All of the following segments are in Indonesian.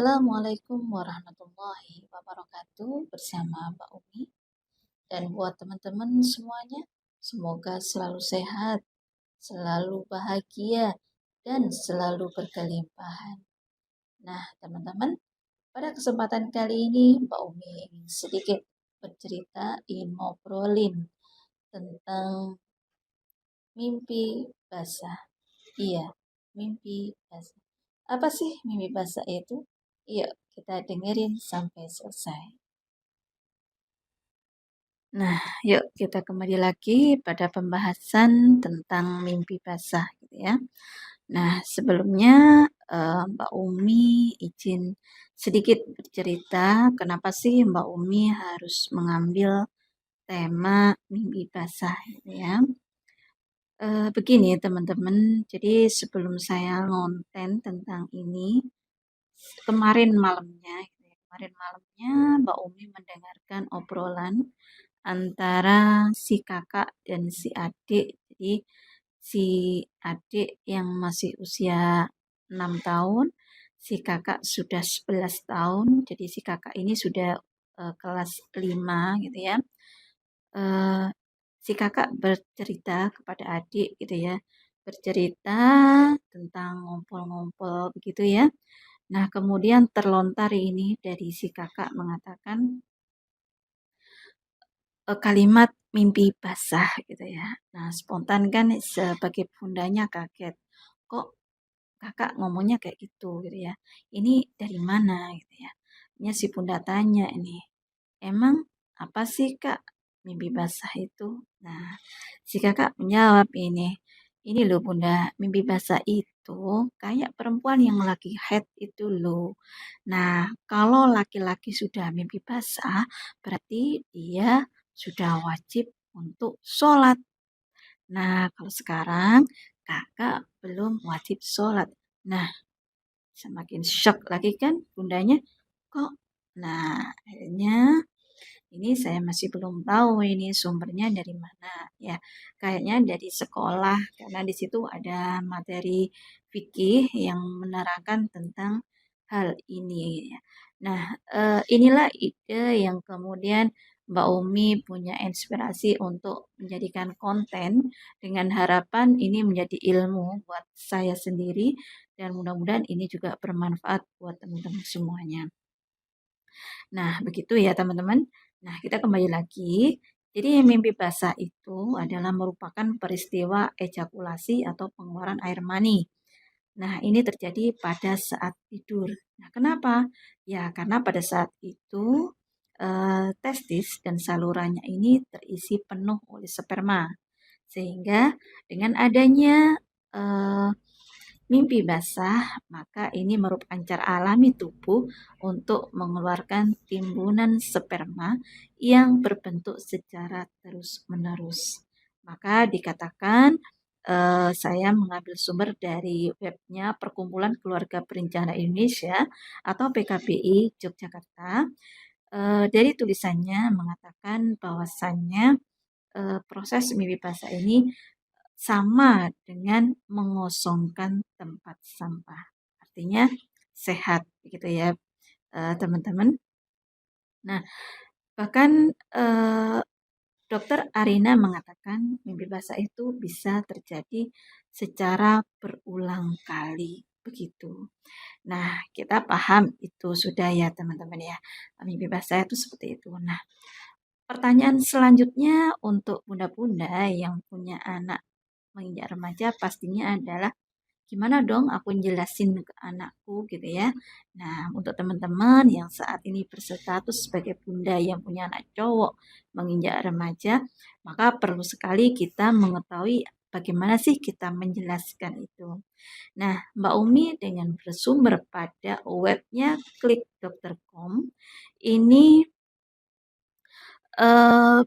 Assalamualaikum warahmatullahi wabarakatuh bersama Mbak Umi dan buat teman-teman semuanya, semoga selalu sehat, selalu bahagia, dan selalu berkelimpahan. Nah, teman-teman, pada kesempatan kali ini Mbak Umi ingin sedikit bercerita, ingin ngobrolin tentang mimpi basah. Iya, mimpi basah. Apa sih mimpi basah itu? Yuk, kita dengerin sampai selesai. Nah, yuk kita kembali lagi pada pembahasan tentang mimpi basah gitu ya. Nah, sebelumnya Mbak Umi izin sedikit bercerita kenapa sih Mbak Umi harus mengambil tema mimpi basah gitu ya. Begini teman-teman, jadi sebelum saya ngonten tentang ini, kemarin malamnya Mbak Umi mendengarkan obrolan antara si kakak dan si adik. Jadi si adik yang masih usia 6 tahun, si kakak sudah 11 tahun. Jadi si kakak ini sudah kelas 5 gitu ya. Eh, si kakak bercerita kepada adik gitu ya. Bercerita tentang ngompol-ngompol begitu ya. Nah, kemudian terlontar ini dari si kakak mengatakan kalimat mimpi basah gitu ya. Nah, spontan kan sebagai bundanya kaget. Kok kakak ngomongnya kayak gitu ya. Ini dari mana gitu ya. Ini si bunda tanya ini. Emang apa sih kak mimpi basah itu? Nah, si kakak menjawab ini. Ini loh bunda, mimpi basah itu kayak perempuan yang lagi head itu loh. Nah, kalau laki-laki sudah mimpi basah, berarti dia sudah wajib untuk sholat. Nah, kalau sekarang kakak belum wajib sholat. Nah, semakin shock lagi kan bundanya. Kok? Nah, akhirnya ini saya masih belum tahu ini sumbernya dari mana ya. Kayaknya dari sekolah karena di situ ada materi fikih yang menerangkan tentang hal ini ya. Nah, inilah ide yang kemudian Mbak Umi punya inspirasi untuk menjadikan konten dengan harapan ini menjadi ilmu buat saya sendiri dan mudah-mudahan ini juga bermanfaat buat teman-teman semuanya. Nah, begitu ya teman-teman. Nah, kita kembali lagi. Jadi mimpi basah itu adalah merupakan peristiwa ejakulasi atau pengeluaran air mani. Nah, ini terjadi pada saat tidur. Nah, kenapa? Ya, karena pada saat itu testis dan salurannya ini terisi penuh oleh sperma. Sehingga dengan adanya eh, mimpi basah, maka ini merupakan cara alami tubuh untuk mengeluarkan timbunan sperma yang berbentuk secara terus-menerus. Maka dikatakan saya mengambil sumber dari webnya Perkumpulan Keluarga Berencana Indonesia atau PKBI Yogyakarta. Dari tulisannya mengatakan bahwasannya proses mimpi basah ini sama dengan mengosongkan tempat sampah. Artinya sehat gitu ya teman-teman. Nah, bahkan dokter Arina mengatakan mimpi basah itu bisa terjadi secara berulang kali begitu. Nah, kita paham itu sudah ya teman-teman ya. Mimpi basah itu seperti itu. Nah, pertanyaan selanjutnya untuk bunda-bunda yang punya anak menginjak remaja pastinya adalah gimana dong aku jelasin ke anakku gitu ya. Nah, untuk teman-teman yang saat ini berstatus sebagai bunda yang punya anak cowok menginjak remaja, maka perlu sekali kita mengetahui bagaimana sih kita menjelaskan itu. Nah, Mbak Umi dengan bersumber pada webnya klikdokter.com ini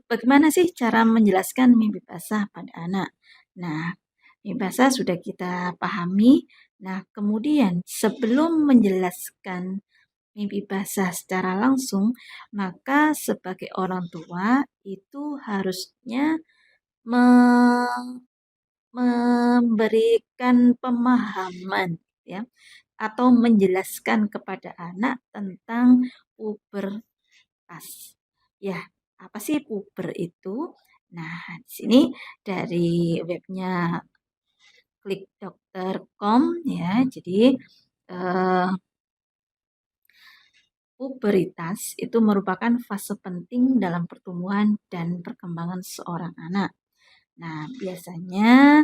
bagaimana sih cara menjelaskan mimpi basah pada anak? Nah, mimpi basah sudah kita pahami. Nah, kemudian sebelum menjelaskan mimpi basah secara langsung, maka sebagai orang tua itu harusnya memberikan pemahaman ya atau menjelaskan kepada anak tentang pubertas. Ya, apa sih puber itu? Nah, di sini dari webnya klikdokter.com ya. Jadi eh, puberitas itu merupakan fase penting dalam pertumbuhan dan perkembangan seorang anak. Nah, biasanya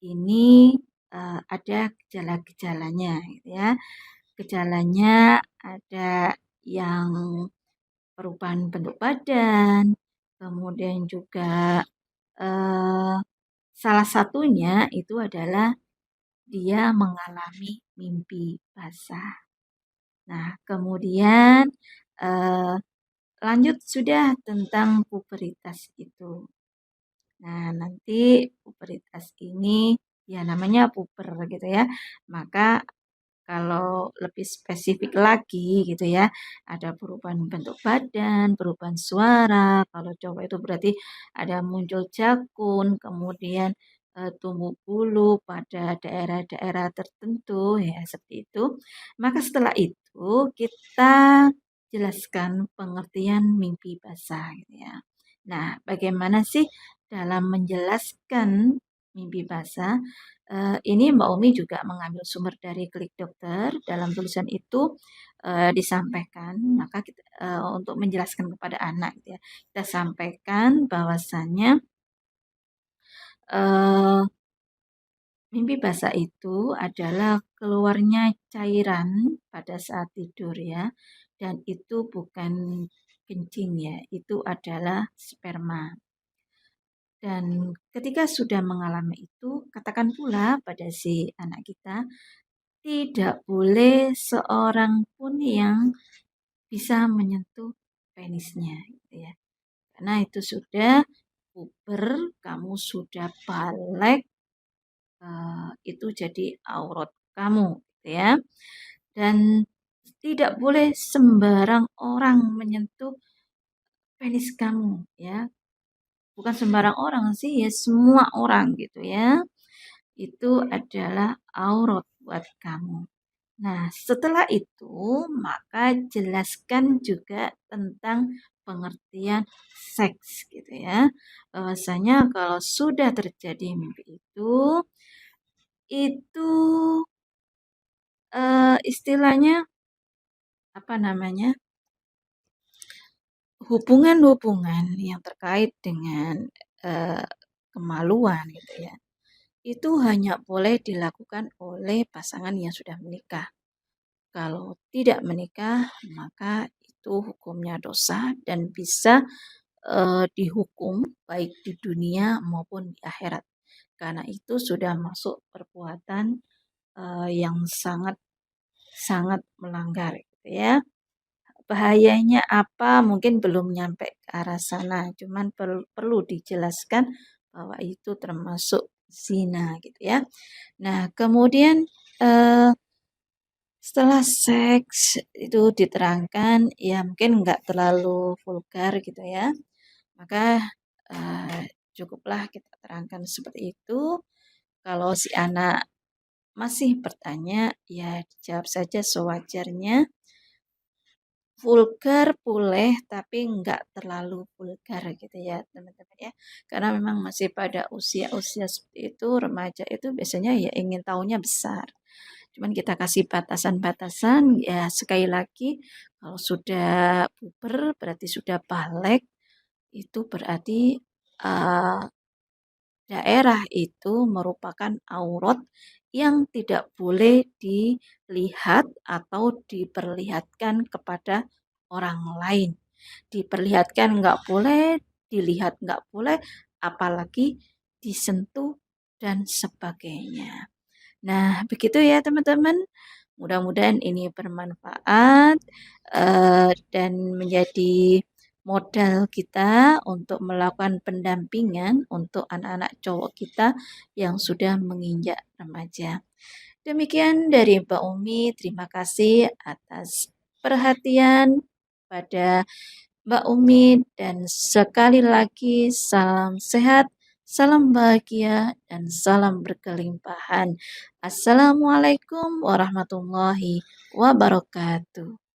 ini ada gejala-gejalanya gitu ya. Gejalanya ada yang perubahan bentuk badan, kemudian juga eh, salah satunya itu adalah dia mengalami mimpi basah. Nah, kemudian eh, lanjut sudah tentang puberitas itu. Nah, nanti puberitas ini ya namanya puber gitu ya. Maka kalau lebih spesifik lagi gitu ya, ada perubahan bentuk badan, perubahan suara. Kalau cowok itu berarti ada muncul jakun, kemudian tumbuh bulu pada daerah-daerah tertentu ya seperti itu. Maka setelah itu kita jelaskan pengertian mimpi basah gitu ya. Nah, bagaimana sih dalam menjelaskan mimpi basah? Ini Mbak Umi juga mengambil sumber dari Klik Dokter. Dalam tulisan itu disampaikan, maka kita, untuk menjelaskan kepada anak, gitu ya, kita sampaikan bahwasannya eh, mimpi basah itu adalah keluarnya cairan pada saat tidur ya, dan itu bukan kencing ya, itu adalah sperma. Dan ketika sudah mengalami itu, katakan pula pada si anak kita, tidak boleh seorang pun yang bisa menyentuh penisnya, gitu ya. Karena itu sudah puber, kamu sudah balik, itu jadi aurat kamu, gitu ya. Dan tidak boleh sembarang orang menyentuh penis kamu, ya. Bukan sembarang orang sih, ya semua orang gitu ya. Itu adalah aurat buat kamu. Nah, setelah itu, maka jelaskan juga tentang pengertian seks gitu ya. Bahwasanya kalau sudah terjadi mimpi itu istilahnya apa namanya? Hubungan-hubungan yang terkait dengan eh, kemaluan gitu ya. Itu hanya boleh dilakukan oleh pasangan yang sudah menikah. Kalau tidak menikah, maka itu hukumnya dosa dan bisa dihukum baik di dunia maupun di akhirat. Karena itu sudah masuk perbuatan yang sangat sangat melanggar, gitu ya. Bahayanya apa? Mungkin belum nyampe ke arah sana, cuman perlu dijelaskan bahwa itu termasuk zina, gitu ya. Nah, kemudian eh, setelah seks itu diterangkan, ya mungkin nggak terlalu vulgar gitu ya. Maka cukuplah kita terangkan seperti itu. Kalau si anak masih bertanya, ya dijawab saja sewajarnya. Vulgar boleh, tapi nggak terlalu vulgar gitu ya teman-teman ya. Karena memang masih pada usia-usia seperti itu, remaja itu biasanya ya ingin tahunya besar. Cuman kita kasih batasan-batasan, ya sekali lagi kalau sudah puber berarti sudah balik, itu berarti eh, daerah itu merupakan aurat yang tidak boleh dilihat atau diperlihatkan kepada orang lain. Diperlihatkan nggak boleh, dilihat nggak boleh, apalagi disentuh dan sebagainya. Nah, begitu ya teman-teman. Mudah-mudahan ini bermanfaat dan menjadi modal kita untuk melakukan pendampingan untuk anak-anak cowok kita yang sudah menginjak remaja. Demikian dari Mbak Umi, terima kasih atas perhatian pada Mbak Umi dan sekali lagi salam sehat, salam bahagia, dan salam berkelimpahan. Assalamualaikum warahmatullahi wabarakatuh.